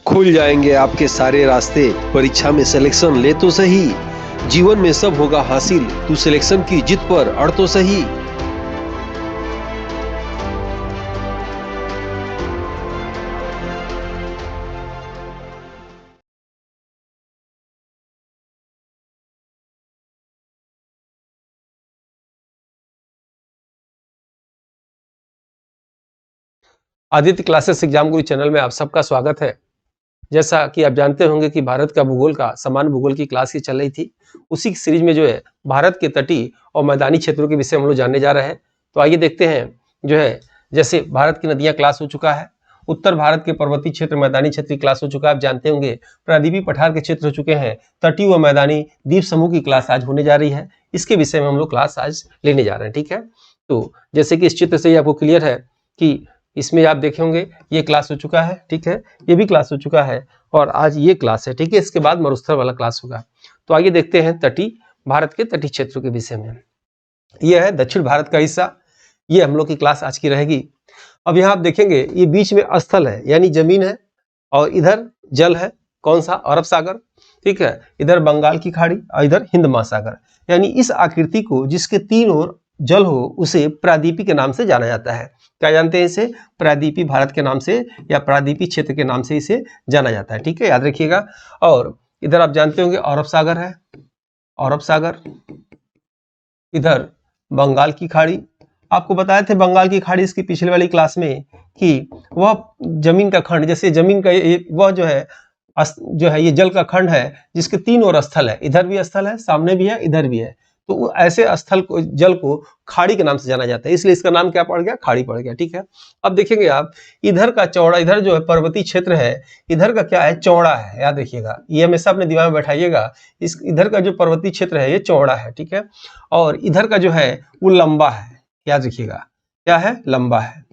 खुल जाएंगे आपके सारे रास्ते। परीक्षा में सिलेक्शन ले तो सही, जीवन में सब होगा हासिल। तू सिलेक्शन की जिद पर अड़ तो सही। आदित्य क्लासेस एग्जाम गुरु चैनल में आप सबका स्वागत है। जैसा कि आप जानते होंगे कि भारत का भूगोल का समान भूगोल की क्लास ही चल रही थी। उसी सीरीज में जो है भारत के तटीय और मैदानी क्षेत्रों के विषय हम लोग जानने जा रहे हैं। तो आइए देखते हैं जो है, जैसे भारत की नदियां क्लास हो चुका है, उत्तर भारत के पर्वतीय क्षेत्र मैदानी क्षेत्र की क्लास हो चुका है। आप जानते होंगे प्रायद्वीपीय पठार के क्षेत्र हो चुके हैं। तटीय व मैदानी द्वीप समूह की क्लास आज होने जा रही है। इसके विषय में हम लोग क्लास आज लेने जा रहे हैं। ठीक है, तो जैसे कि इस चित्र से ही आपको क्लियर है कि इसमें आप देखे होंगे ये क्लास हो चुका है। ठीक है, ये भी क्लास हो चुका है और आज ये क्लास है। ठीक है, इसके बाद मरुस्थल वाला क्लास होगा। तो आइए देखते हैं तटीय भारत के तटीय क्षेत्रों के विषय में। ये है दक्षिण भारत का हिस्सा, ये हम लोग की क्लास आज की रहेगी। अब यहाँ आप देखेंगे ये बीच में स्थल है यानी जमीन है और इधर जल है। कौन सा? अरब सागर। ठीक है, इधर बंगाल की खाड़ी और इधर हिंद महासागर। यानी इस आकृति को जिसके तीन ओर जल हो उसे प्रायद्वीपीय के नाम से जाना जाता है। क्या जानते हैं इसे? प्रायद्वीपीय भारत के नाम से या प्रायद्वीपीय क्षेत्र के नाम से इसे जाना जाता है। ठीक है, याद रखिएगा। और इधर आप जानते होंगे अरब सागर है, अरब सागर। इधर बंगाल की खाड़ी। आपको बताए थे बंगाल की खाड़ी इसकी पिछले वाली क्लास में कि वह जमीन का खंड, जैसे जमीन का वह जो है ये जल का खंड है जिसके तीन ओर स्थल है। इधर भी स्थल है, सामने भी है, इधर भी है। तो ऐसे स्थल को, जल को खाड़ी के नाम से जाना जाता है, इसलिए इसका नाम क्या पड़ गया? खाड़ी पड़ गया। ठीक है, अब देखेंगे आप इधर का चौड़ा, इधर जो है पर्वतीय क्षेत्र है, इधर का क्या है? चौड़ा है। याद रखिएगा, ये हमेशा अपने दिमाग में बैठाइएगा। इस इधर का जो पर्वतीय क्षेत्र है ये चौड़ा है। ठीक है, और इधर का जो है वो लंबा है। याद रखिएगा, क्या है? लंबा है।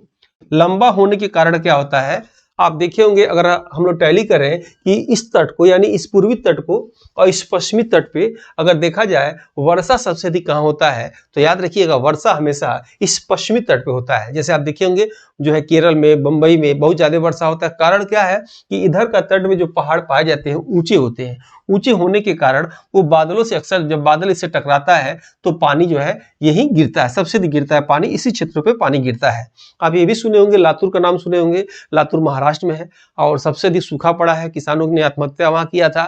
लंबा होने के कारण क्या होता है, आप देखे होंगे अगर हम लोग टैली करें कि इस तट को यानी इस पूर्वी तट को और इस पश्चिमी तट पे अगर देखा जाए वर्षा सबसे अधिक कहाँ होता है, तो याद रखिएगा वर्षा हमेशा इस पश्चिमी तट पे होता है। जैसे आप देखे होंगे जो है केरल में, बंबई में बहुत ज्यादा वर्षा होता है। कारण क्या है कि इधर का तट में जो पहाड़ पाए जाते हैं ऊंचे होते हैं। ऊंचे होने के कारण वो बादलों से, अक्सर जब बादल इससे टकराता है तो पानी जो है यही गिरता है, सबसे अधिक गिरता है पानी, इसी क्षेत्र पे पानी गिरता है। आप ये भी सुने होंगे, लातूर का नाम सुने होंगे। लातूर महाराष्ट्र में है और सबसे अधिक सूखा पड़ा है। किसानों ने आत्महत्या वहां किया था,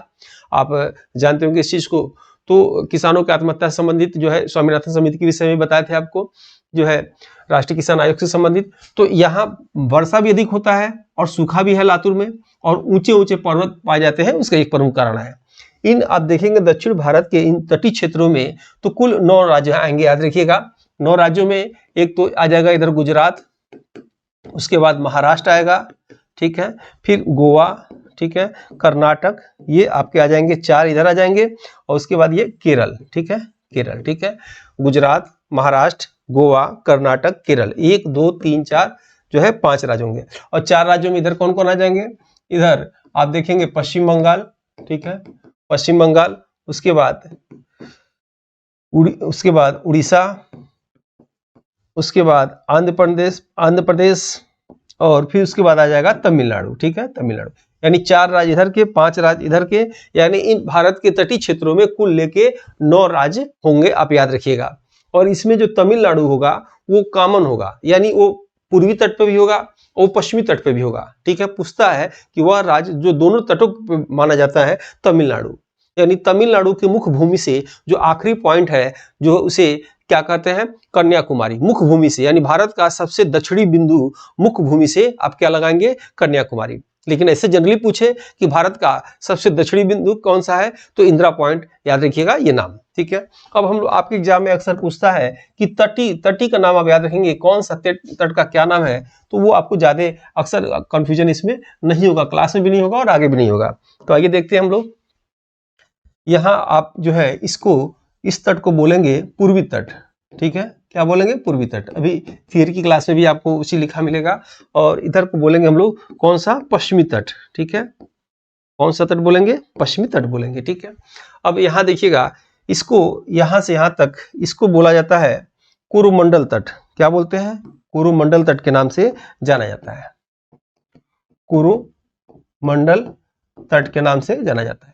आप जानते होंगे इस चीज को। तो किसानों की आत्महत्या से संबंधित जो है स्वामीनाथन समिति के विषय में बताए थे आपको, जो है राष्ट्रीय किसान आयोग से संबंधित। तो यहाँ वर्षा भी अधिक होता है और सूखा भी है लातूर में, और ऊंचे ऊंचे पर्वत पाए जाते हैं, उसका एक प्रमुख कारण है। इन आप देखेंगे दक्षिण भारत के इन तटीय क्षेत्रों में तो कुल 9 राज्य आएंगे। याद रखिएगा, 9 राज्यों में एक तो आ जाएगा इधर गुजरात, उसके बाद महाराष्ट्र आएगा। ठीक है, फिर गोवा, ठीक है, कर्नाटक, ये आपके आ जाएंगे 4 इधर आ जाएंगे, और उसके बाद ये केरल। ठीक है, केरल। ठीक है, गुजरात, महाराष्ट्र, गोवा, कर्नाटक, केरल, 1 2 3 4 जो है 5 राज्य होंगे। और 4 राज्यों में इधर कौन कौन आ जाएंगे? इधर आप देखेंगे पश्चिम बंगाल। ठीक है, पश्चिम बंगाल, उसके बाद उड़ीसा, उसके बाद आंध्र प्रदेश, और फिर उसके बाद आ जाएगा तमिलनाडु। ठीक है, तमिलनाडु। यानी 4 राज्य इधर के, 5 राज्य इधर के, यानी इन भारत के तटीय क्षेत्रों में कुल लेके 9 राज्य होंगे, आप याद रखिएगा। और इसमें जो तमिलनाडु होगा वो कॉमन होगा, यानी वो पूर्वी तट पे भी होगा और पश्चिमी तट पे भी होगा। ठीक है, पूछता है कि वह राज्य जो दोनों तटों पे माना जाता है, तमिलनाडु। यानी तमिलनाडु के मुख्य भूमि से जो आखिरी पॉइंट है, जो उसे क्या कहते हैं? कन्याकुमारी। मुख्य भूमि से यानी भारत का सबसे दक्षिणी बिंदु मुख्य भूमि से आप क्या लगाएंगे? कन्याकुमारी। लेकिन ऐसे जनरली पूछे कि भारत का सबसे दक्षिणी बिंदु कौन सा है, तो इंदिरा पॉइंट, याद रखिएगा ये नाम। ठीक है, अब हम लोग आपके एग्जाम में अक्सर पूछता है कि तटी का नाम आप याद रखेंगे, कौन सा तट का क्या नाम है, तो वो आपको ज्यादा अक्सर कंफ्यूजन इसमें नहीं होगा, क्लास में भी नहीं होगा और आगे भी नहीं होगा। तो आइए देखते हैं हम लोग। यहाँ आप जो है इसको, इस तट को बोलेंगे पूर्वी तट। ठीक है, क्या बोलेंगे? पूर्वी तट। अभी थियरी की क्लास में भी आपको उसी लिखा मिलेगा। और इधर को बोलेंगे हम लोग कौन सा? पश्चिमी तट। ठीक है, कौन सा तट बोलेंगे? पश्चिमी तट बोलेंगे। ठीक है, अब यहाँ देखिएगा, इसको यहां से यहां तक इसको बोला जाता है कोरोमंडल तट। क्या बोलते हैं? कोरोमंडल तट के नाम से जाना जाता है। कोरो मंडल तट के नाम से जाना जाता है।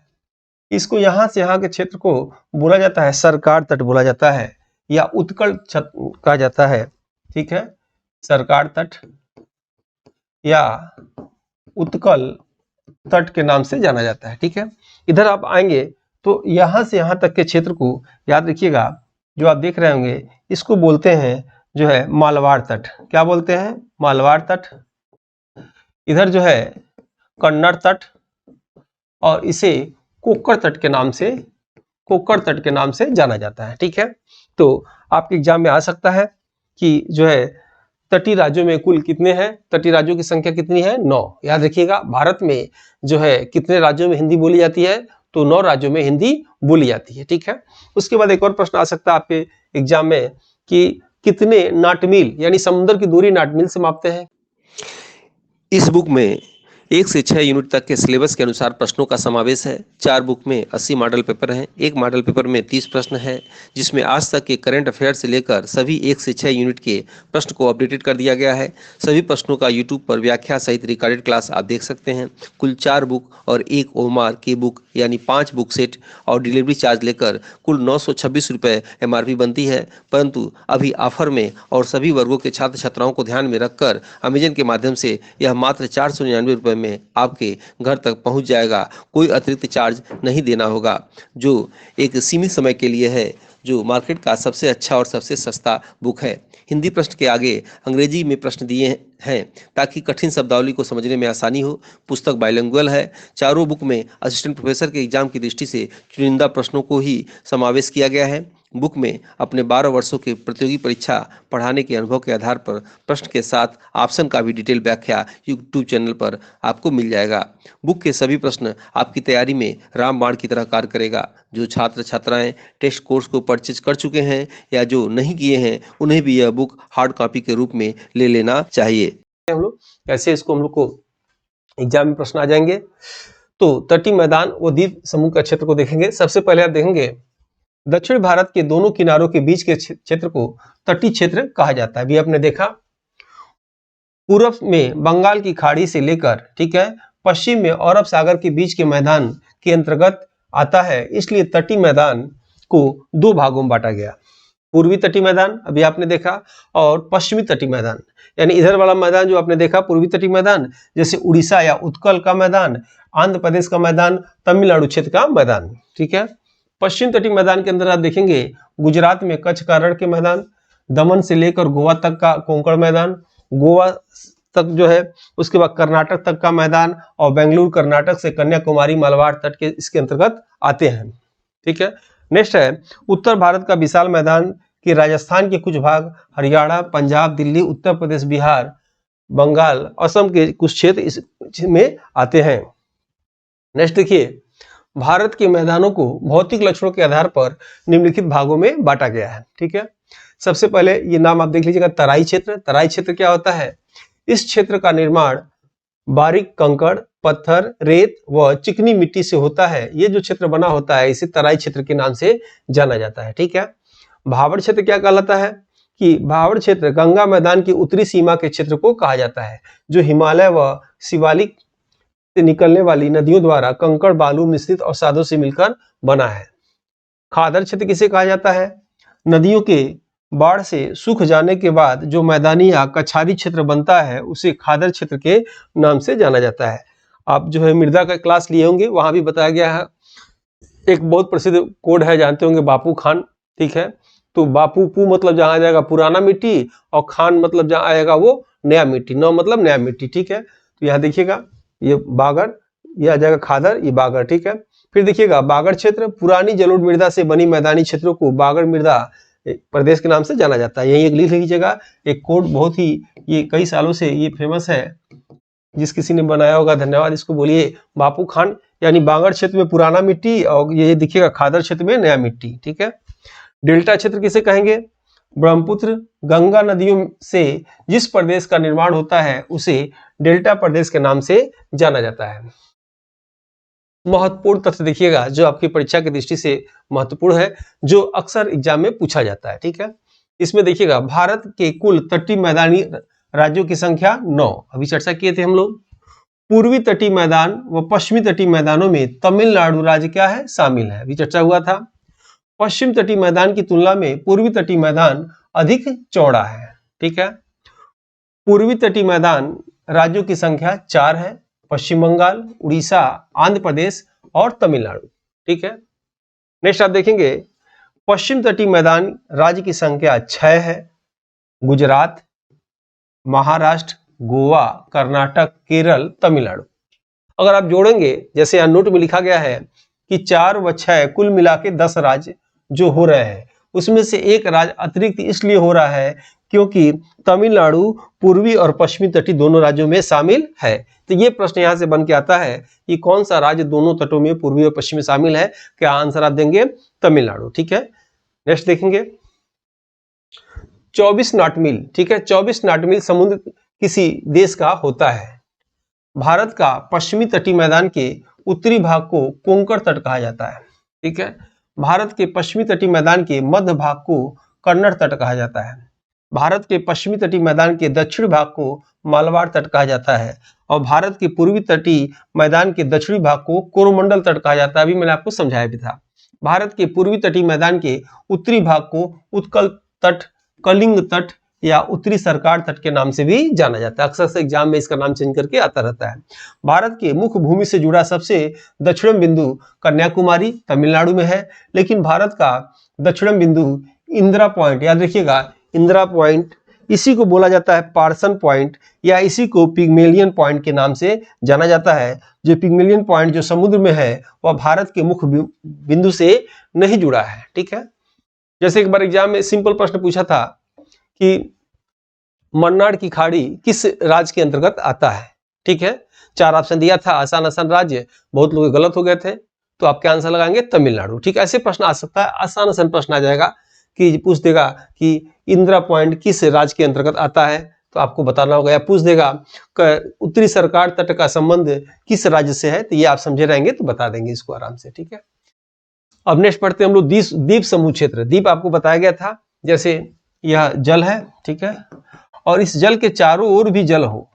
इसको यहां से यहां के क्षेत्र को बोला जाता है सरकार तट बोला जाता है या उत्कल कहा जाता है। ठीक है, सरकार तट या उत्कल तट के नाम से जाना जाता है। ठीक है, इधर आप आएंगे तो यहां से यहां तक के क्षेत्र को याद रखिएगा, जो आप देख रहे होंगे इसको बोलते हैं जो है मालवाड़ तट। क्या बोलते हैं? मालवाड़ तट। इधर जो है कन्नड़ तट और इसे कोक्कर तट के नाम से जाना जाता है। ठीक है, तो आपके एग्जाम में आ सकता है कि जो है तटीय राज्यों में कुल कितने हैं? तटीय राज्यों की संख्या कितनी है? 9। याद रखिएगा, भारत में जो है कितने राज्यों में हिंदी बोली जाती है? तो 9 राज्यों में हिंदी बोली जाती है। ठीक है, उसके बाद एक और प्रश्न आ सकता है आपके एग्जाम में कि कितने नाटमील यानी समुद्र की दूरी नाटमील से मापते हैं? इस बुक में 1 से 6 यूनिट तक के सिलेबस के अनुसार प्रश्नों का समावेश है। 4 बुक में 80 मॉडल पेपर हैं। एक मॉडल पेपर में 30 प्रश्न है, जिसमें आज तक के करंट अफेयर से लेकर सभी 1 से 6 यूनिट के प्रश्न को अपडेटेड कर दिया गया है। सभी प्रश्नों का यूट्यूब पर व्याख्या सहित रिकॉर्डेड क्लास आप देख सकते हैं। कुल 4 बुक और 1 ओमार की बुक यानी 5 बुक सेट और डिलीवरी चार्ज लेकर कुल 926 रुपये MRP बनती है, परंतु अभी ऑफर में और सभी वर्गों के छात्र छात्राओं को ध्यान में रखकर अमेजन के माध्यम से यह मात्र 499 रुपये में आपके घर तक पहुंच जाएगा। कोई अतिरिक्त चार्ज नहीं देना होगा, जो एक सीमित समय के लिए है, जो मार्केट का सबसे अच्छा और सबसे सस्ता बुक है। हिंदी प्रश्न के आगे अंग्रेजी में प्रश्न दिए हैं ताकि कठिन शब्दावली को समझने में आसानी हो। पुस्तक बाइलिंगुअल है। चारों बुक में असिस्टेंट प्रोफेसर के एग्जाम की दृष्टि से चुनिंदा प्रश्नों को ही समावेश किया गया है। बुक में अपने 12 वर्षों के प्रतियोगी परीक्षा पढ़ाने के अनुभव के आधार पर प्रश्न के साथ ऑप्शन का भी डिटेल व्याख्या यूट्यूब चैनल पर आपको मिल जाएगा। बुक के सभी प्रश्न आपकी तैयारी में रामबाण की तरह कार्य करेगा। जो छात्र छात्राएं टेस्ट कोर्स को परचेज कर चुके हैं या जो नहीं किए हैं, उन्हें भी यह बुक हार्ड कॉपी के रूप में ले लेना चाहिए। हम लोग कैसे इसको हम लोग को एग्जाम में प्रश्न आ जाएंगे। तो तटीय मैदान व द्वीप समूह का क्षेत्र को देखेंगे। सबसे पहले आप देखेंगे दक्षिण भारत के दोनों किनारों के बीच के क्षेत्र को तटीय क्षेत्र कहा जाता है। अभी आपने देखा पूर्व में बंगाल की खाड़ी से लेकर, ठीक है, पश्चिम में अरब सागर के बीच के मैदान के अंतर्गत आता है, इसलिए तटीय मैदान को 2 भागों में बांटा गया। पूर्वी तटीय मैदान अभी आपने देखा और पश्चिमी तटीय मैदान, यानी इधर वाला मैदान जो आपने देखा पूर्वी तटीय मैदान, जैसे उड़ीसा या उत्कल का मैदान, आंध्र प्रदेश का मैदान, तमिलनाडु क्षेत्र का मैदान। ठीक है, पश्चिम तटीय मैदान के अंदर आप देखेंगे गुजरात में कच्छ का रण के मैदान, दमन से लेकर गोवा तक का कोंकण मैदान, गोवा तक जो है उसके बाद कर्नाटक तक का मैदान, और बेंगलुरु कर्नाटक से कन्याकुमारी मालवाड़ तट के इसके अंतर्गत आते हैं। ठीक है, नेक्स्ट है उत्तर भारत का विशाल मैदान कि राजस्थान के कुछ भाग, हरियाणा, पंजाब, दिल्ली, उत्तर प्रदेश, बिहार, बंगाल, असम के कुछ क्षेत्र इसमें आते हैं। नेक्स्ट देखिए भारत के मैदानों को भौतिक लक्षणों के आधार पर निम्नलिखित भागों में बांटा गया है। ठीक है, सबसे पहले ये नाम आप देख लीजिएगा, तराई क्षेत्र। तराई क्षेत्र क्या होता है? इस क्षेत्र का निर्माण बारीक कंकड़, पत्थर, रेत व चिकनी मिट्टी से होता है। ये जो क्षेत्र बना होता है इसे तराई क्षेत्र के नाम से जाना जाता है। ठीक है, भावड़ क्षेत्र क्या कहलाता है कि भावड़ क्षेत्र गंगा मैदान की उत्तरी सीमा के क्षेत्र को कहा जाता है, जो हिमालय व शिवालिक से निकलने वाली नदियों द्वारा कंकड़, बालू मिश्रित अवसादों से मिलकर बना है। खादर क्षेत्र किसे कहा जाता है? नदियों के बाढ़ से सूख जाने के बाद जो मैदानी या कछारी क्षेत्र बनता है उसे खादर क्षेत्र के नाम से जाना जाता है। आप जो है मृदा का क्लास लिए होंगे, वहां भी बताया गया है। एक बहुत प्रसिद्ध कोड है, जानते होंगे, बापू खान। ठीक है, तो बापू पू मतलब जहां आ जाएगा पुराना मिट्टी, और खान मतलब जहां आएगा वो नया मिट्टी, नौ मतलब नया मिट्टी। ठीक है, तो यहाँ देखिएगा ये बागड़, ये आ जाएगा खादर, ये बागड़। ठीक है, फिर देखिएगा बागड़ क्षेत्र पुरानी जलोढ़ मृदा से बनी मैदानी क्षेत्रों को बागड़ मृदा प्रदेश के नाम से जाना जाता है। यही एक लिख लीजिएगा, एक कोड बहुत ही ये कई सालों से ये फेमस है, जिस किसी ने बनाया होगा धन्यवाद इसको बोलिए। बापू खान यानी बागड़ क्षेत्र में पुराना मिट्टी, और ये देखिएगा खादर क्षेत्र में नया मिट्टी। ठीक है, डेल्टा क्षेत्र किसे कहेंगे? ब्रह्मपुत्र गंगा नदियों से जिस प्रदेश का निर्माण होता है उसे डेल्टा प्रदेश के नाम से जाना जाता है। महत्वपूर्ण तथ्य देखिएगा जो आपकी परीक्षा की दृष्टि से महत्वपूर्ण है, जो अक्सर एग्जाम में पूछा जाता है। ठीक है, इसमें देखिएगा भारत के कुल तटीय मैदानी राज्यों की संख्या 9, अभी चर्चा किए थे हम लोग। पूर्वी तटीय मैदान व पश्चिमी तटीय मैदानों में तमिलनाडु राज्य क्या है, शामिल है। अभी चर्चा हुआ था। पश्चिम तटीय मैदान की तुलना में पूर्वी तटीय मैदान अधिक चौड़ा है। ठीक है, पूर्वी तटीय मैदान राज्यों की संख्या 4 है, पश्चिम बंगाल, उड़ीसा, आंध्र प्रदेश और तमिलनाडु। ठीक है, नेक्स्ट आप देखेंगे पश्चिम तटीय मैदान राज्य की संख्या 6 है, गुजरात, महाराष्ट्र, गोवा, कर्नाटक, केरल, तमिलनाडु। अगर आप जोड़ेंगे, जैसे यहाँ नोट में लिखा गया है कि 4 व 6 कुल मिला के 10 राज्य जो हो रहे हैं, उसमें से एक राज्य अतिरिक्त इसलिए हो रहा है क्योंकि तमिलनाडु पूर्वी और पश्चिमी तटीय दोनों राज्यों में शामिल है। तो ये प्रश्न यहाँ से बन के आता है कि कौन सा राज्य दोनों तटों में पूर्वी और पश्चिमी शामिल है। क्या आंसर आप देंगे? तमिलनाडु। ठीक है, नेक्स्ट देखेंगे 24 नॉट मील। ठीक है, 24 नॉट मील समुद्र किसी देश का होता है। भारत का पश्चिमी तटीय मैदान के उत्तरी भाग को कोंकण तट कहा जाता है। ठीक है, भारत के पश्चिमी तटीय मैदान के मध्य भाग को कन्नड़ तट कहा जाता है। भारत के पश्चिमी तटीय मैदान के दक्षिण भाग को मालवाड़ तट कहा जाता है और भारत के पूर्वी तटीय मैदान के दक्षिणी भाग को कोरोमंडल तट कहा जाता है। अभी मैंने आपको समझाया भी था। भारत के पूर्वी तटीय मैदान के उत्तरी भाग को उत्कल तट, कलिंग तट या उत्तरी सरकार तट के नाम से भी जाना जाता है। अक्सर से एग्जाम में इसका नाम चेंज करके आता रहता है। भारत के मुख्य भूमि से जुड़ा सबसे दक्षिणम बिंदु कन्याकुमारी तमिलनाडु में है, लेकिन भारत का दक्षिणम बिंदु इंदिरा पॉइंट, याद रखिएगा इंदिरा पॉइंट, इसी को बोला जाता है पार्सन पॉइंट या इसी को पिग्मेलियन पॉइंट के नाम से जाना जाता है। जो पिग्मेलियन पॉइंट जो समुद्र में है वह भारत के मुख्य बिंदु से नहीं जुड़ा है। ठीक है, जैसे एक बार एग्जाम में सिंपल प्रश्न पूछा था कि मन्नार की खाड़ी किस राज्य के अंतर्गत आता है। ठीक है, 4 ऑप्शन दिया था, आसान आसान राज्य, बहुत लोग गलत हो गए थे, तो आप क्या आंसर लगाएंगे? तमिलनाडु। ठीक है, ऐसे प्रश्न आ सकता है, आसान आसान प्रश्न आ जाएगा कि पूछ देगा कि इंदिरा पॉइंट किस राज्य के अंतर्गत आता है, तो आपको बताना होगा, या पूछ देगा उत्तरी सरकार तट का संबंध किस राज्य से है, तो ये आप समझे रहेंगे तो बता देंगे इसको आराम से। ठीक है, अब नेक्स्ट पढ़ते हैं हम लोग द्वीप समूह क्षेत्र। द्वीप आपको बताया गया था, जैसे यह जल है, ठीक है, और इस जल के चारों ओर भी जल हो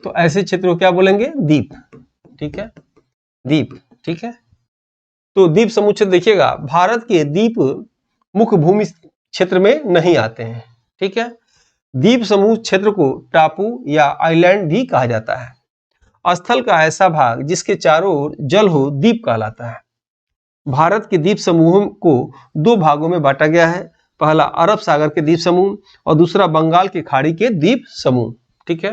तो ऐसे क्षेत्र को क्या बोलेंगे? द्वीप। ठीक है, द्वीप। ठीक है, तो द्वीप समूह क्षेत्र देखिएगा, भारत के द्वीप मुख्य भूमि क्षेत्र में नहीं आते हैं। ठीक है, द्वीप समूह क्षेत्र को टापू या आइलैंड भी कहा जाता है। स्थल का ऐसा भाग जिसके चारों ओर जल हो द्वीप कहलाता है। भारत के द्वीप समूह को 2 भागों में बांटा गया है, पहला अरब सागर के द्वीप समूह और दूसरा बंगाल की खाड़ी के द्वीप समूह। ठीक है,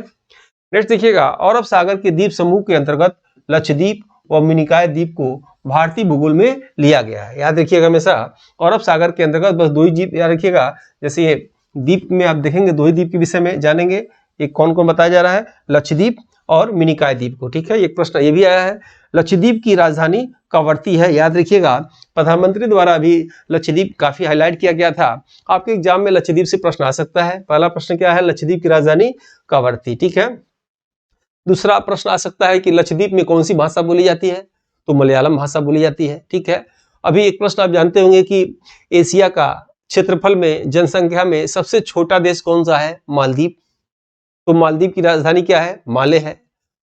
नेक्स्ट देखिएगा, अरब सागर के द्वीप समूह के अंतर्गत लक्षद्वीप व मिनिकॉय द्वीप को भारतीय भूगोल में लिया गया है। याद रखिएगा हमेशा अरब सागर के अंतर्गत बस 2 ही द्वीप याद रखिएगा। जैसे ये द्वीप में आप देखेंगे 2 ही द्वीप के विषय में जानेंगे, एक कौन कौन बताया जा रहा है? लक्षद्वीप और मिनिकॉय द्वीप को। ठीक है, एक प्रश्न ये भी आया है। लक्षद्वीप की राजधानी कवरत्ती है, याद रखिएगा, प्रधानमंत्री द्वारा भी लक्षद्वीप काफी हाईलाइट किया गया था। आपके एग्जाम में लक्षद्वीप से प्रश्न आ सकता है। पहला प्रश्न क्या है? लक्षद्वीप की राजधानी कवरत्ती। ठीक है, दूसरा प्रश्न आ सकता है कि लक्षद्वीप में कौन सी भाषा बोली जाती है? तो मलयालम भाषा बोली जाती है। ठीक है, अभी एक प्रश्न आप जानते होंगे कि एशिया का क्षेत्रफल में जनसंख्या में सबसे छोटा देश कौन सा है? मालदीव। तो मालदीव की राजधानी क्या है? माले है।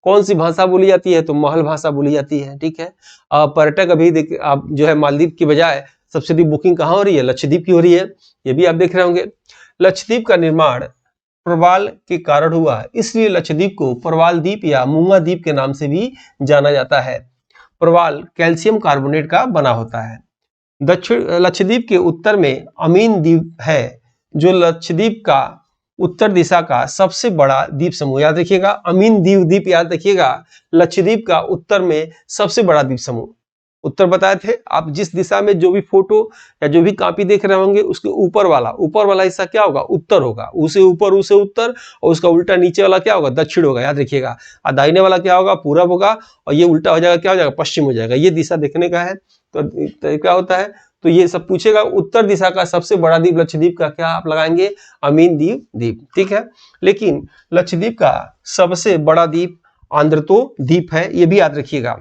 कौन सी भाषा बोली जाती है? तो महल भाषा बोली जाती है। ठीक है, पर्यटक अभी आप जो है मालदीव की बजाय सबसे अधिक बुकिंग कहाँ हो रही है? लक्षद्वीप की हो रही है, ये भी आप देख रहे होंगे। लक्षद्वीप का निर्माण प्रवाल के कारण हुआ, इसलिए लक्षद्वीप को प्रवाल द्वीप या मूंगा द्वीप के नाम से भी जाना जाता है। प्रवाल कैल्शियम कार्बोनेट का बना होता है। दक्षिण लक्षद्वीप के उत्तर में अमीन द्वीप है, जो लक्षद्वीप का उत्तर दिशा का सबसे बड़ा द्वीप समूह। याद रखिएगा, अमीन द्वीप याद रखिएगा, लक्षद्वीप का उत्तर में सबसे बड़ा द्वीप समूह। उत्तर बताए थे, आप जिस दिशा में जो भी फोटो या जो भी कॉपी देख रहे होंगे उसके ऊपर वाला हिस्सा क्या होगा? उत्तर होगा। उसे ऊपर उसे उत्तर, और उसका उल्टा नीचे वाला क्या होगा? दक्षिण होगा। याद रखिएगा, और दाहिने वाला क्या होगा? पूरब होगा, और ये उल्टा हो जाएगा, क्या हो जाएगा? पश्चिम हो जाएगा। ये दिशा देखने का है। तो क्या होता है? तो ये सब पूछेगा। उत्तर दिशा का सबसे बड़ा द्वीप लक्षद्वीप का क्या आप लगाएंगे? अमीन द्वीप। ठीक है, लेकिन लक्षद्वीप का सबसे बड़ा द्वीप आंद्रतो द्वीप है, ये भी याद रखिएगा।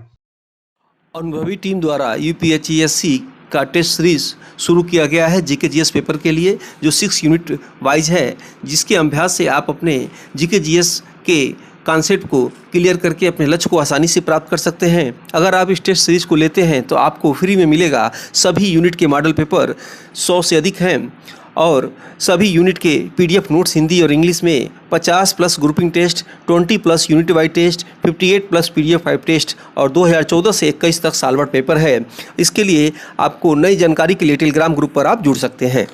अनुभवी टीम द्वारा यूपीएचईएससी का टेस्ट सीरीज शुरू किया गया है जीके जीएस पेपर के लिए, जो 6 यूनिट वाइज है, जिसके अभ्यास से आप अपने जीके जीएस के कॉन्सेप्ट को क्लियर करके अपने लक्ष्य को आसानी से प्राप्त कर सकते हैं। अगर आप इस टेस्ट सीरीज को लेते हैं तो आपको फ्री में मिलेगा। सभी यूनिट के मॉडल पेपर 100 से अधिक हैं और सभी यूनिट के PDF नोट्स हिंदी और इंग्लिश में 50+ grouping test, 20+ unit wise test, 58+ PDF 5 test और 2014 से 21 तक साल भर पेपर है। इसके लिए आपको नई जानकारी के लिए टेलीग्राम ग्रुप पर आप जुड़ सकते हैं।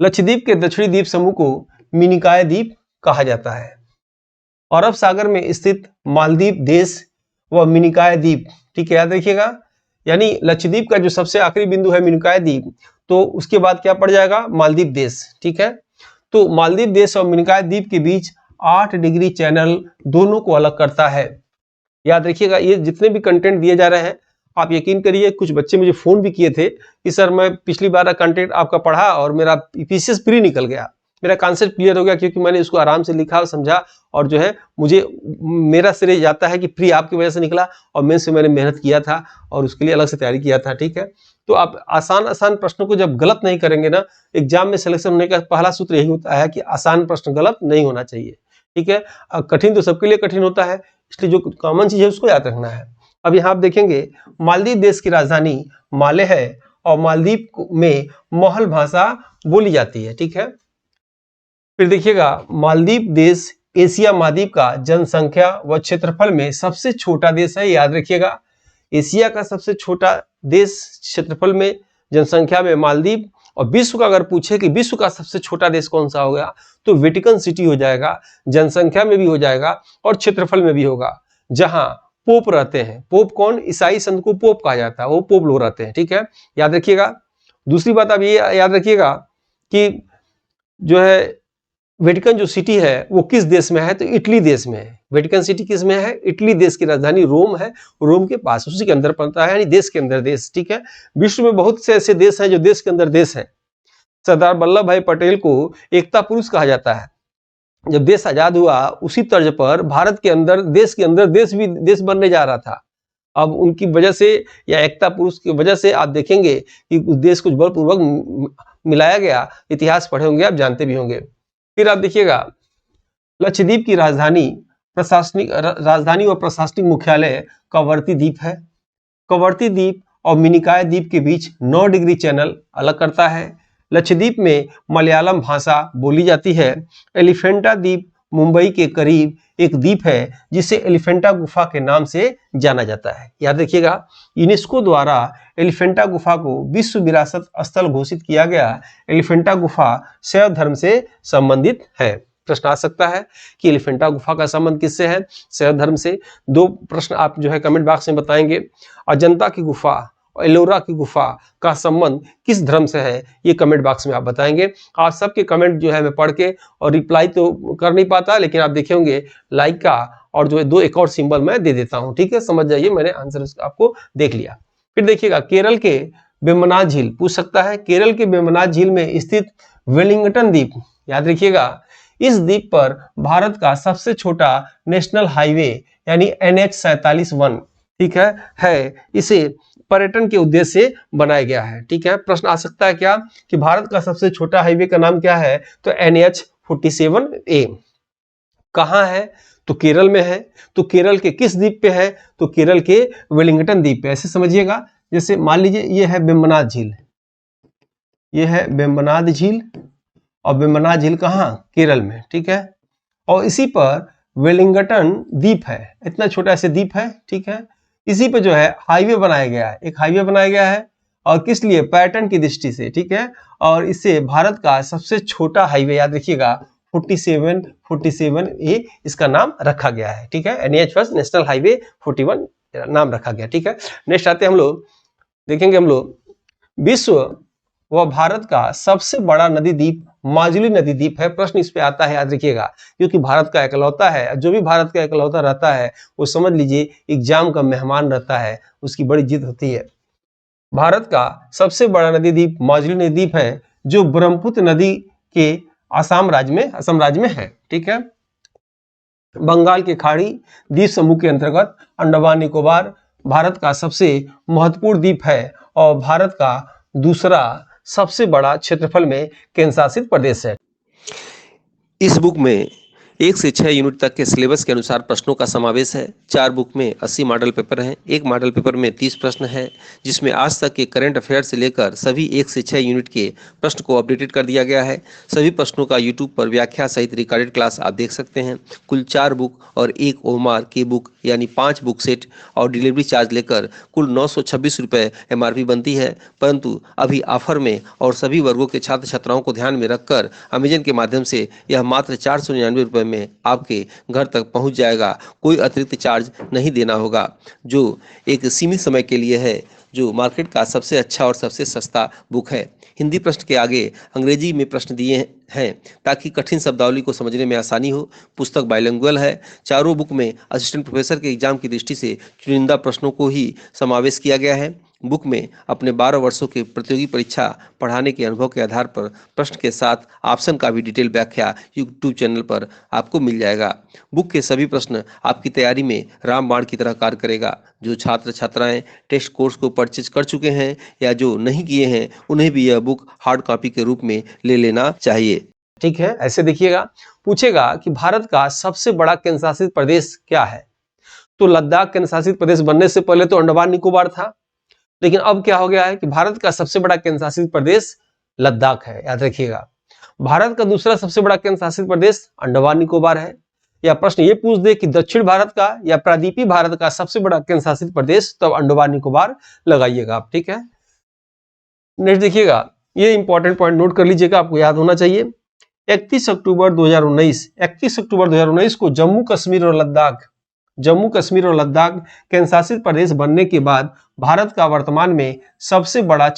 लक्षद्वीप के दक्षिणी द्वीप समूह को मिनिकॉय द्वीप कहा जाता है। अरब सागर में स्थित मालदीव देश व मिनिकॉय द्वीप, ठीक है, याद रखिएगा। यानी लक्षद्वीप का जो सबसे आखिरी बिंदु है मिनिकॉय द्वीप, तो उसके बाद क्या पड़ जाएगा, मालदीव देश, ठीक है। तो मालदीव देश और मिनिकॉय द्वीप के बीच 8 डिग्री चैनल दोनों को अलग करता है। याद रखिएगा, ये जितने भी कंटेंट दिए जा रहे हैं, आप यकीन करिए, कुछ बच्चे मुझे फोन भी किए थे कि सर मैं पिछली बार कंटेंट आपका पढ़ा और मेरा पीसीएस प्री निकल गया, मेरा कॉन्सेप्ट क्लियर हो गया, क्योंकि मैंने इसको आराम से लिखा और समझा, और जो है मुझे मेरा श्रेय जाता है कि प्री आपकी वजह से निकला और मेन से मैंने मेहनत किया था और उसके लिए अलग से तैयारी किया था, ठीक है। तो आप आसान प्रश्नों को जब गलत नहीं करेंगे ना, एग्जाम में सिलेक्शन होने का पहला सूत्र यही होता है कि आसान प्रश्न गलत नहीं होना चाहिए, ठीक है। कठिन तो सबके लिए कठिन होता है, इसलिए जो कॉमन चीज है उसको याद रखना है। अब यहाँ आप देखेंगे मालदीव देश की राजधानी माले है और मालदीव में मोहल भाषा बोली जाती है, ठीक है। फिर देखिएगा, मालदीव देश एशिया महाद्वीप का जनसंख्या व क्षेत्रफल में सबसे छोटा देश है, याद रखिएगा। एशिया का सबसे छोटा देश क्षेत्रफल में, जनसंख्या में मालदीव। और विश्व का अगर पूछे कि विश्व का सबसे छोटा देश कौन सा होगा, तो वेटिकन सिटी हो जाएगा, जनसंख्या में भी हो जाएगा और क्षेत्रफल में भी होगा, जहां पोप रहते हैं। पोप कौन, ईसाई संत को पोप कहा जाता है, वो पोप लोग रहते हैं, ठीक है, याद रखिएगा। दूसरी बात आप ये याद रखिएगा कि जो है वेटिकन जो सिटी है वो किस देश में है, तो इटली देश में है। वेटिकन सिटी किस में है, इटली देश की राजधानी रोम है, रोम के पास, उसी के अंदर पड़ता है, यानी देश के अंदर देश, ठीक है। विश्व में बहुत से ऐसे देश हैं जो देश के अंदर देश है। सरदार वल्लभ भाई पटेल को एकता पुरुष कहा जाता है। जब देश आजाद हुआ, उसी तर्ज पर भारत के अंदर देश के अंदर देश भी देश बनने जा रहा था। अब उनकी वजह से या एकता पुरुष की वजह से आप देखेंगे कि उस देश को बलपूर्वक मिलाया गया। इतिहास पढ़े होंगे, आप जानते भी होंगे। फिर आप देखिएगा, लक्षद्वीप की राजधानी व प्रशासनिक मुख्यालय कवरत्ती द्वीप है। कवरत्ती द्वीप और मिनिकॉय द्वीप के बीच 9 डिग्री चैनल अलग करता है। लक्षद्वीप में मलयालम भाषा बोली जाती है। एलिफेंटा द्वीप मुंबई के करीब एक द्वीप है जिसे एलिफेंटा गुफा के नाम से जाना जाता है। याद रखिएगा, यूनेस्को द्वारा एलिफेंटा गुफा को विश्व विरासत स्थल घोषित किया गया। एलिफेंटा गुफा शैव धर्म से संबंधित है। प्रश्न आ सकता है कि एलिफेंटा गुफा का संबंध किससे है, शैव धर्म से। 2 प्रश्न आप जो है कमेंट बॉक्स में बताएंगे। अजंता की गुफा और एलोरा की गुफा का संबंध किस धर्म से है, ये कमेंट बॉक्स में आप बताएंगे। आप सबके कमेंट जो है मैं पढ़ के और रिप्लाई तो कर नहीं पाता, लेकिन आप देखे होंगे लाइक का और जो है 2 एक और सिंबल मैं दे देता हूं, ठीक है। समझ जाइए, मैंने आंसर आपको देख लिया। फिर देखिएगा, केरल के वेम्बनाड झील पूछ सकता है। केरल के वेम्बनाड झील में स्थित वेलिंगटन द्वीप, याद रखिएगा, इस द्वीप पर भारत का सबसे छोटा नेशनल हाईवे यानी NH-47 ठीक है, इसे पर्यटन के उद्देश्य से बनाया गया है, ठीक है। प्रश्न आ सकता है क्या कि भारत का सबसे छोटा हाईवे का नाम क्या है, तो NH-47A। कहाँ है, तो केरल में है। तो केरल के किस द्वीप पे है, तो केरल के वेलिंगटन द्वीप पे। ऐसे समझिएगा, जैसे मान लीजिए ये है वेम्बनाड झील, ये है वेम्बनाड झील, और वेम्बनाड झील कहाँ, केरल में, ठीक है। और इसी पर वेलिंगटन द्वीप है, इतना छोटा ऐसे द्वीप है, ठीक है। इसी पे जो है हाईवे बनाया गया है, एक हाईवे बनाया गया है, और किस लिए, पर्यटन की दृष्टि से, ठीक है। और इससे भारत का सबसे छोटा हाईवे, याद रखिएगा, 47A इसका नाम रखा गया है, ठीक है। NH नेशनल हाईवे 41 नाम रखा गया, ठीक है। नेक्स्ट आते हैं हम लोग, देखेंगे हम लोग, विश्व व भारत का सबसे बड़ा नदी द्वीप माजुली नदी द्वीप है। प्रश्न इस पे आता है, याद रखिएगा, क्योंकि भारत का इकलौता है। जो भी भारत का इकलौता रहता है वो समझ लीजिए एग्जाम का मेहमान रहता है, उसकी बड़ी जिद होती है। भारत का सबसे बड़ा नदी द्वीप माजुली नदी द्वीप है, जो ब्रह्मपुत्र नदी के असम राज्य में है, ठीक है। बंगाल की खाड़ी द्वीप समूह के अंतर्गत अंडमान निकोबार भारत का सबसे महत्वपूर्ण द्वीप है और भारत का दूसरा सबसे बड़ा क्षेत्रफल में केंद्र शासित प्रदेश है। इस बुक में 1 से 6 यूनिट तक के सिलेबस के अनुसार प्रश्नों का समावेश है। 4 बुक में 80 मॉडल पेपर हैं। एक मॉडल पेपर में 30 प्रश्न है, जिसमें आज तक के करंट अफेयर से लेकर सभी 1 से 6 यूनिट के प्रश्न को अपडेटेड कर दिया गया है। सभी प्रश्नों का यूट्यूब पर व्याख्या सहित रिकॉर्डेड क्लास आप देख सकते हैं। कुल 4 बुक और 1 ओमार के बुक यानी 5 बुक सेट और डिलीवरी चार्ज लेकर कुल 926 रुपये MRP बनती है, परंतु अभी ऑफर में और सभी वर्गों के छात्र छात्राओं को ध्यान में रखकर अमेजन के माध्यम से यह मात्र 499 रुपये में आपके घर तक पहुंच जाएगा। कोई अतिरिक्त चार्ज नहीं देना होगा, जो एक सीमित समय के लिए है, जो मार्केट का सबसे अच्छा और सबसे सस्ता बुक है। हिंदी प्रश्न के आगे अंग्रेजी में प्रश्न दिए हैं ताकि कठिन शब्दावली को समझने में आसानी हो। पुस्तक बाइलिंगुअल है। चारों बुक में असिस्टेंट प्रोफेसर के एग्जाम की दृष्टि से चुनिंदा प्रश्नों को ही समावेश किया गया है। बुक में अपने 12 वर्षों के प्रतियोगी परीक्षा पढ़ाने के अनुभव के आधार पर प्रश्न के साथ ऑप्शन का भी डिटेल व्याख्या यूट्यूब चैनल पर आपको मिल जाएगा। बुक के सभी प्रश्न आपकी तैयारी में रामबाण की तरह कार्य करेगा। जो छात्र छात्राएं टेस्ट कोर्स को परचेज कर चुके हैं या जो नहीं किए हैं, उन्हें भी यह बुक हार्ड कॉपी के रूप में ले लेना चाहिए। ठीक है, ऐसे देखिएगा, पूछेगा कि भारत का सबसे बड़ा केंद्र शासित प्रदेश क्या है। तो लद्दाख केंद्र शासित प्रदेश बनने से पहले तो अंडमान निकोबार था, लेकिन अब क्या हो गया है कि भारत का सबसे बड़ा केंद्र शासित प्रदेश लद्दाख है। याद रखिएगा, भारत का दूसरा सबसे बड़ा केंद्र शासित प्रदेश अंडमान निकोबार है। या प्रश्न ये पूछ दे कि दक्षिण भारत का या प्रायद्वीपीय भारत का सबसे बड़ा केंद्र शासित प्रदेश, तो अंडमान निकोबार लगाइएगा आप। ठीक है, नेक्स्ट देखिएगा, ये इंपॉर्टेंट पॉइंट नोट कर लीजिएगा, आपको याद होना चाहिए। 31 अक्टूबर 2019 को जम्मू कश्मीर और लद्दाख केंद्र शासित प्रदेश बनने के बाद भारत का वर्तमान में सबसे बड़ा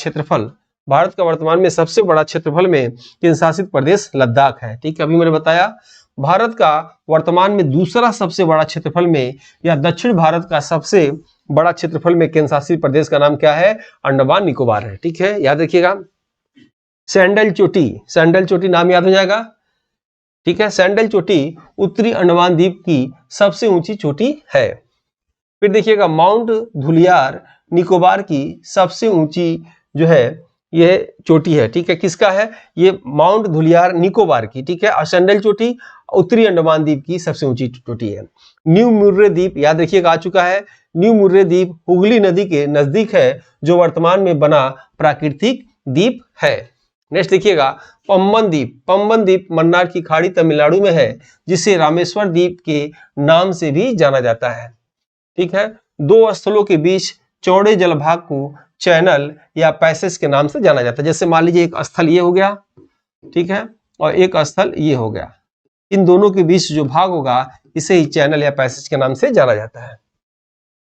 क्षेत्रफल में केंद्र शासित प्रदेश लद्दाख है। ठीक है, अभी मैंने बताया भारत का वर्तमान में दूसरा सबसे बड़ा क्षेत्रफल में या दक्षिण भारत का सबसे बड़ा क्षेत्रफल में केंद्र शासित प्रदेश का नाम क्या है, अंडमान निकोबार है। ठीक है, याद रखिएगा। सैंडल चोटी नाम याद हो जाएगा। ठीक है, सैंडल चोटी उत्तरी अंडमान द्वीप की सबसे ऊंची चोटी है। फिर देखिएगा, माउंट धुलियार निकोबार की सबसे ऊंची जो है यह चोटी है। ठीक है, किसका है ये, माउंट धुलियार निकोबार की। ठीक है, और सैंडल चोटी उत्तरी अंडमान द्वीप की सबसे ऊंची चोटी है। न्यू मुर्रे द्वीप याद रखिएगा, आ चुका है। न्यू मुर्रे द्वीप हुगली नदी के नजदीक है, जो वर्तमान में बना प्राकृतिक द्वीप है। नेक्स्ट देखिएगा, पंबन द्वीप मन्नार की खाड़ी तमिलनाडु में है, जिसे रामेश्वर द्वीप के नाम से भी जाना जाता है। ठीक है, दो स्थलों के बीच चौड़े जलभाग को चैनल या पैसेज के नाम से जाना जाता है। जैसे मान लीजिए एक स्थल ये हो गया, ठीक है, और एक स्थल ये हो गया, इन दोनों के बीच जो भाग होगा इसे ही चैनल या पैसेज के नाम से जाना जाता है।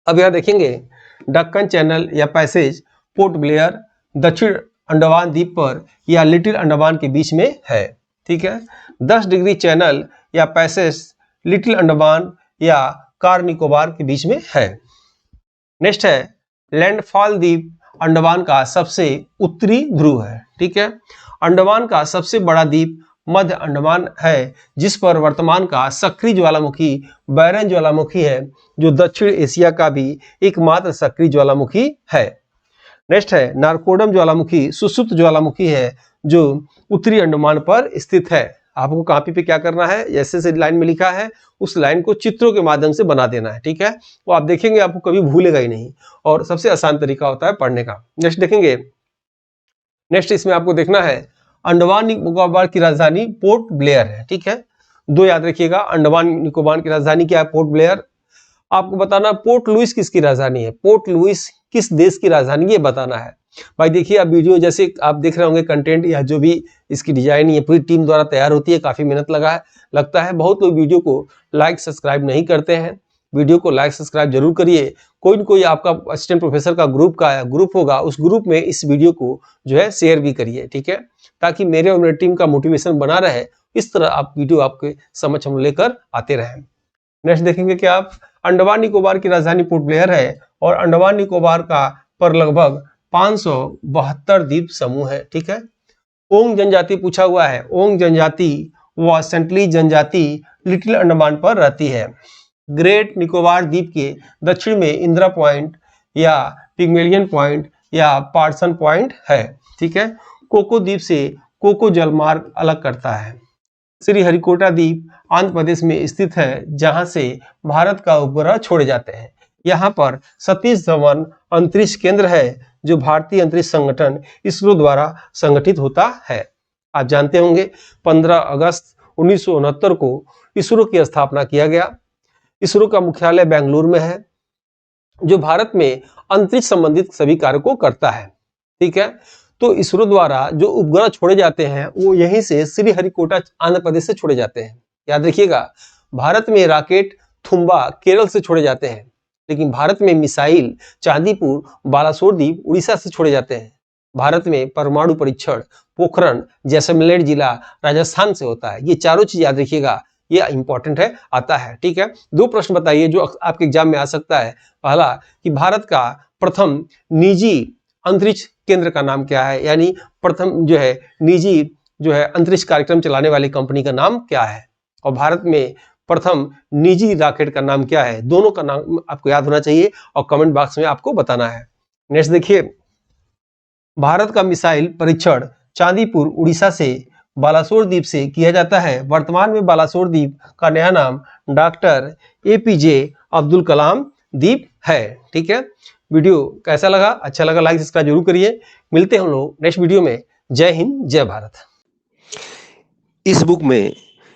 अब यहां देखेंगे, दक्कन चैनल या पैसेज पोर्ट ब्लेयर दक्षिण अंडमान द्वीप पर या लिटिल अंडमान के बीच में है। ठीक है, 10 डिग्री चैनल या पैसेज लिटिल अंडमान या कार निकोबार के बीच में है। नेक्स्ट है, लैंडफॉल द्वीप अंडमान का सबसे उत्तरी ध्रुव है। ठीक है, अंडमान का सबसे बड़ा द्वीप मध्य अंडमान है, जिस पर वर्तमान का सक्रिय ज्वालामुखी बैरन ज्वालामुखी है, जो दक्षिण एशिया का भी एकमात्र सक्रिय ज्वालामुखी है। नेक्स्ट है, नारकोडम ज्वालामुखी सुषुप्त ज्वालामुखी है, जो उत्तरी अंडमान पर स्थित है। आपको कॉपी पे क्या करना है, जैसे लाइन में लिखा है उस लाइन को चित्रों के माध्यम से बना देना है। ठीक है, वो आप देखेंगे आपको कभी भूलेगा ही नहीं, और सबसे आसान तरीका होता है पढ़ने का। नेक्स्ट देखेंगे, नेक्स्ट इसमें आपको देखना है, अंडमान निकोबार की राजधानी पोर्ट ब्लेयर है। ठीक है, दो याद रखिएगा, अंडमान निकोबार की राजधानी क्या है, पोर्ट ब्लेयर। आपको बताना पोर्ट लुइस किसकी राजधानी है, पोर्ट लुइस किस देश की राजधानी, ये बताना है। भाई देखिए, अब वीडियो जैसे आप देख रहे होंगे, कंटेंट या जो भी इसकी डिजाइन ये पूरी टीम द्वारा तैयार होती है, काफी मेहनत लगता है। बहुत लोग वीडियो को लाइक सब्सक्राइब नहीं करते हैं, वीडियो को लाइक सब्सक्राइब जरूर करिए। कोई न कोई आपका असिस्टेंट प्रोफेसर का ग्रुप होगा, उस ग्रुप में इस वीडियो को जो है शेयर भी करिए। ठीक है, ताकि मेरे और मेरी टीम का मोटिवेशन बना रहे। इस तरह आप वीडियो आपके समक्ष हम लेकर आते रहें। नेक्स्ट देखेंगे कि आप अंडमान निकोबार की राजधानी पोर्ट ब्लेयर है, और अंडमान निकोबार का पर लगभग 572 द्वीप समूह है। ठीक है, ओंग जनजाति पूछा हुआ है। ओंग जनजाति व सेंटली जनजाति लिटिल अंडमान पर रहती है। ग्रेट निकोबार द्वीप के दक्षिण में इंदिरा पॉइंट या पिग्मेलियन पॉइंट या पार्सन पॉइंट है। ठीक है, कोको द्वीप से कोको जलमार्ग अलग करता है। श्रीहरिकोटा द्वीप आंध्र प्रदेश में स्थित है, जहां से भारत का उपग्रह छोड़े जाते हैं। यहाँ पर सतीश धवन अंतरिक्ष केंद्र है, जो भारतीय अंतरिक्ष संगठन इसरो द्वारा संगठित होता है। आप जानते होंगे 15 अगस्त 1969 को इसरो की स्थापना किया गया। इसरो का मुख्यालय बेंगलुरु में है, जो भारत में अंतरिक्ष संबंधित सभी कार्यों को करता है। ठीक है, तो इसरो द्वारा जो उपग्रह छोड़े जाते हैं वो यहीं से श्रीहरिकोटा आंध्र प्रदेश से छोड़े जाते हैं। याद रखिएगा, भारत में रॉकेट थुम्बा केरल से छोड़े जाते हैं, लेकिन भारत में मिसाइल चांदीपुर बालासोर द्वीप उड़ीसा से छोड़े जाते हैं। भारत में परमाणु परीक्षण पोखरण जैसलमेर जिला राजस्थान से होता है। ये चारों चीज याद रखिएगा, ये इंपॉर्टेंट है, आता है। ठीक है, 2 प्रश्न बताइए जो आपके एग्जाम में आ सकता है। पहला कि भारत का प्रथम निजी अंतरिक्ष केंद्र का नाम क्या है, यानी प्रथम जो है निजी जो है अंतरिक्ष कार्यक्रम चलाने वाली कंपनी का नाम क्या है, और भारत में प्रथम निजी रॉकेट का नाम क्या है। दोनों का नाम आपको याद होना चाहिए और कमेंट बॉक्स में आपको बताना है। नेक्स्ट देखिए, भारत का मिसाइल परीक्षण चांदीपुर उड़ीसा से बालासोर द्वीप से किया जाता है। वर्तमान में बालासोर द्वीप का नया नाम डॉक्टर APJ अब्दुल कलाम द्वीप है। ठीक है, वीडियो कैसा लगा? अच्छा लगा लाइक सब्सक्राइब जरूर करिए। मिलते हैं हम लोग नेक्स्ट वीडियो में। जय हिंद, जय भारत। इस बुक में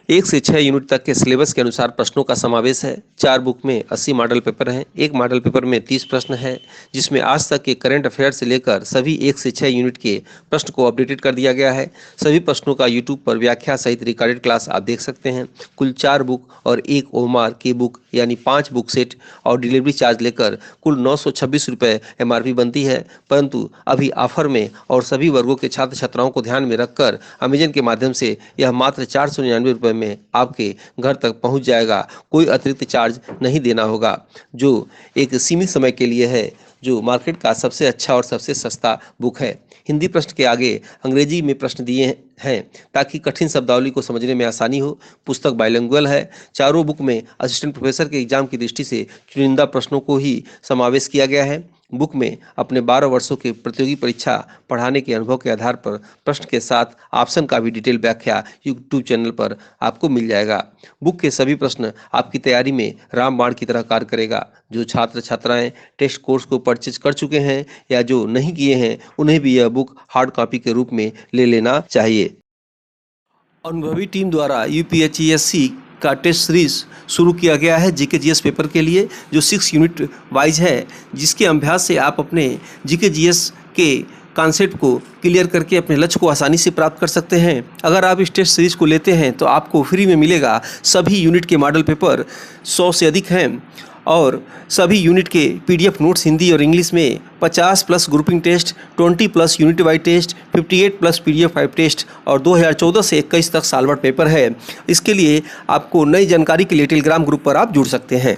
1 से 6 यूनिट तक के सिलेबस के अनुसार प्रश्नों का समावेश है। 4 बुक में 80 मॉडल पेपर हैं। एक मॉडल पेपर में 30 प्रश्न है, जिसमें आज तक के करंट अफेयर से लेकर सभी 1 से 6 यूनिट के प्रश्न को अपडेटेड कर दिया गया है। सभी प्रश्नों का यूट्यूब पर व्याख्या सहित रिकॉर्डेड क्लास आप देख सकते हैं। कुल 4 बुक और 1 ओमार की बुक यानी 5 बुक सेट और डिलीवरी चार्ज लेकर कुल 926 रुपये MRP बनती है, परंतु अभी ऑफर में और सभी वर्गों के छात्र छात्राओं को ध्यान में रखकर अमेजन के माध्यम से यह मात्र 499 रुपये में आपके घर तक पहुंच जाएगा। कोई अतिरिक्त चार्ज नहीं देना होगा, जो एक सीमित समय के लिए है, जो मार्केट का सबसे अच्छा और सबसे सस्ता बुक है। हिंदी प्रश्न के आगे अंग्रेजी में प्रश्न दिए हैं ताकि कठिन शब्दावली को समझने में आसानी हो। पुस्तक बाइलिंगुअल है। चारों बुक में असिस्टेंट प्रोफेसर के एग्जाम की दृष्टि से चुनिंदा प्रश्नों को ही समावेश किया गया है। बुक में अपने 12 वर्षों के प्रतियोगी परीक्षा पढ़ाने के अनुभव के आधार पर प्रश्न के साथ ऑप्शन का भी डिटेल व्याख्या यूट्यूब चैनल पर आपको मिल जाएगा। बुक के सभी प्रश्न आपकी तैयारी में रामबाण की तरह कार्य करेगा। जो छात्र छात्राएं टेस्ट कोर्स को परचेज कर चुके हैं या जो नहीं किए हैं, उन्हें भी यह बुक हार्ड कॉपी के रूप में ले लेना चाहिए। अनुभवी टीम द्वारा UPSC का टेस्ट सीरीज शुरू किया गया है GK GS पेपर के लिए, जो 6 यूनिट वाइज है, जिसके अभ्यास से आप अपने GK GS के कॉन्सेप्ट को क्लियर करके अपने लक्ष्य को आसानी से प्राप्त कर सकते हैं। अगर आप इस टेस्ट सीरीज को लेते हैं तो आपको फ्री में मिलेगा। सभी यूनिट के मॉडल पेपर 100 से अधिक हैं और सभी यूनिट के PDF नोट्स हिंदी और इंग्लिश में 50+ grouping test, 20+ unit wise test, 58+ PDF 5 test और 2014 से 21 तक साल भर पेपर है। इसके लिए आपको नई जानकारी के लिए टेलीग्राम ग्रुप पर आप जुड़ सकते हैं।